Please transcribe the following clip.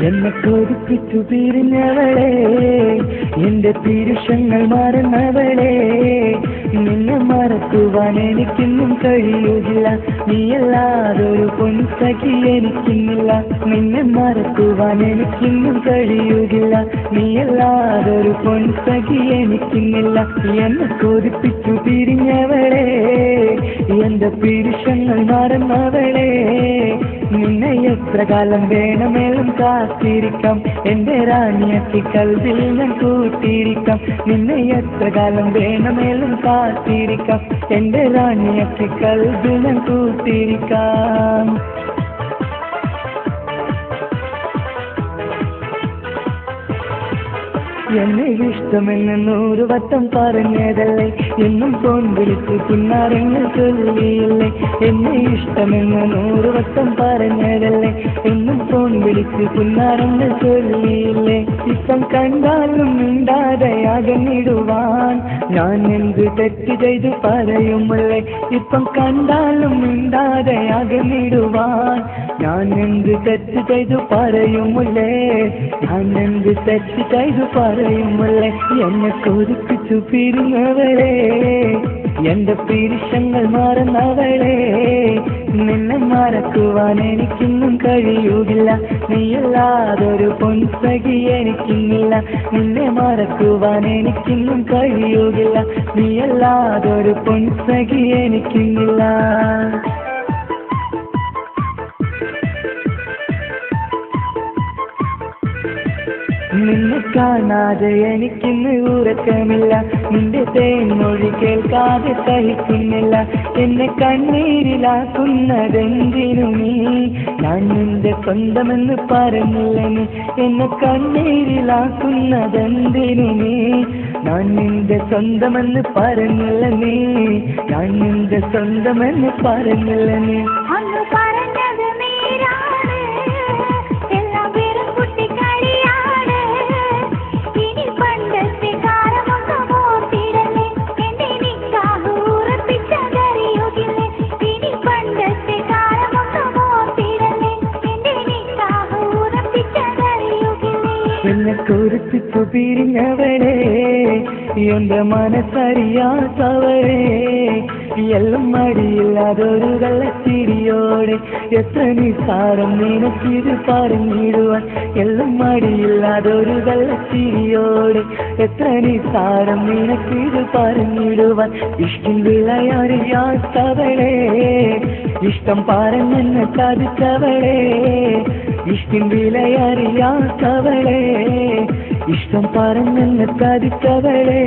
എന്നെ കൊതിപ്പിച്ചു പിരിഞ്ഞവളെ, എന്റെ തിരുഷങ്ങൾ മറന്നവളെ, നിന്നെ മറക്കുവാൻ എനിക്കിന്നും കഴിയുകില്ല. നീയല്ലാതൊരു പൊൻസഖി എനിക്കിന്നില്ല. നിന്നെ മറക്കുവാൻ എനിക്കിന്നും കഴിയുകില്ല. നീയല്ലാതൊരു പൊൻസഖി എനിക്കിന്നില്ല. എന്നെ കൊതിപ്പിച്ചു പിരിഞ്ഞവളെ, എന്റെ തിരുഷങ്ങൾ മറന്നവളെ, നിന്നെ എത്ര കാലം വേണമെങ്കിലും കാത്തിരിക്കാം. എന്റെ റാണിയാക്കി കൽവിൽ ഞാൻ കൂട്ടിയിരിക്കാം. നിന്നെ എത്ര കാലം വേണമെങ്കിലും കാത്തിരിക്കാം. എന്റെ റാണിയാക്കി കൽവിൽ ഞാൻ കൂട്ടിയിരിക്കാം. എന്നെ ഇഷ്ടമെന്ന് 100 വട്ടം പറഞ്ഞതല്ലേ, എന്നും ഫോൺ വിളിച്ച് പിന്നാരങ്ങൾ ചൊല്ലിയില്ലേ. എന്നെ ഇഷ്ടമെന്ന് 100 വട്ടം പറഞ്ഞതല്ലേ, എന്നും ഫോൺ വിളിച്ച് പിന്നാരങ്ങൾ ചൊല്ലിയില്ലേ. ഇപ്പം കണ്ടാലും മിണ്ടാതെ അകന്നിടുവാൻ ഞാൻ എന്ത് തെറ്റ് ചെയ്തു പറയുമുള്ളേ. ഇപ്പം കണ്ടാലും മിണ്ടാതെ അകന്നിടുവാൻ ഞാൻ എന്ത് തെറ്റ് ചെയ്തു പറയുമുള്ളേ. ഞാൻ എന്ത് തെറ്റ് ചെയ്തു പറയുമുള്ളേ. എന്നെ കൊതിപ്പിച്ചു പിരിഞ്ഞവളെ, എന്റെ പിരിശങ്ങൾ മറന്നവളെ, നിന്നെ മറക്കുവാൻ എനിക്കിന്നും കഴിയുകില്ല. നീയല്ലാതൊരു പൊൻസഖി എനിക്കിന്നില്ല. നിന്നെ മറക്കുവാൻ എനിക്കിന്നും കഴിയുകില്ല. നീയല്ലാതൊരു പൊൻസഖി എനിക്കിന്നില്ല. നിന്നെ കാണാതെ എനിക്കിന്ന് ഉറക്കമില്ല. നിന്റെ തേൻമൊഴി കേൾക്കാതെ സഹിക്കുന്നില്ല. എന്നെ കണ്ണീരിലാക്കുന്നതെന്തിനു നീ? ഞാൻ നിന്റെ സ്വന്തമെന്ന് പറഞ്ഞില്ല നീ. എന്നെ കണ്ണീരിലാക്കുന്നതെന്തിനു നീ? ഞാൻ നിന്റെ സ്വന്തമെന്ന് പറഞ്ഞില്ല നീ. ഞാൻ നിന്റെ സ്വന്തമെന്ന് പറഞ്ഞില്ല നീ. എന്നെ കുറിപ്പിച്ചു പിരിഞ്ഞവളെ, എന്റെ മനസ്സറിയാത്തവളെ, എല്ലാം മടിയില്ലാതൊരു കള്ളച്ചിരിയോടെ എത്ര നിസാരം നിനക്കിത് പറഞ്ഞിടുവാൻ. എല്ലാം മടിയില്ലാതൊരു കള്ളച്ചിരിയോടെ എത്ര നിസാരം നിനക്കിത് പറഞ്ഞിടുവാൻ. ഇഷ്ടം വിളയറിയാത്തവളെ, ഇഷ്ടം പറഞ്ഞെന്നെ ചതിച്ചവളെ, ഇഷ്ടം വിലയറിയാത്തവളെ, ഇഷ്ടം പറഞ്ഞെന്നെ ചതിച്ചവളെ.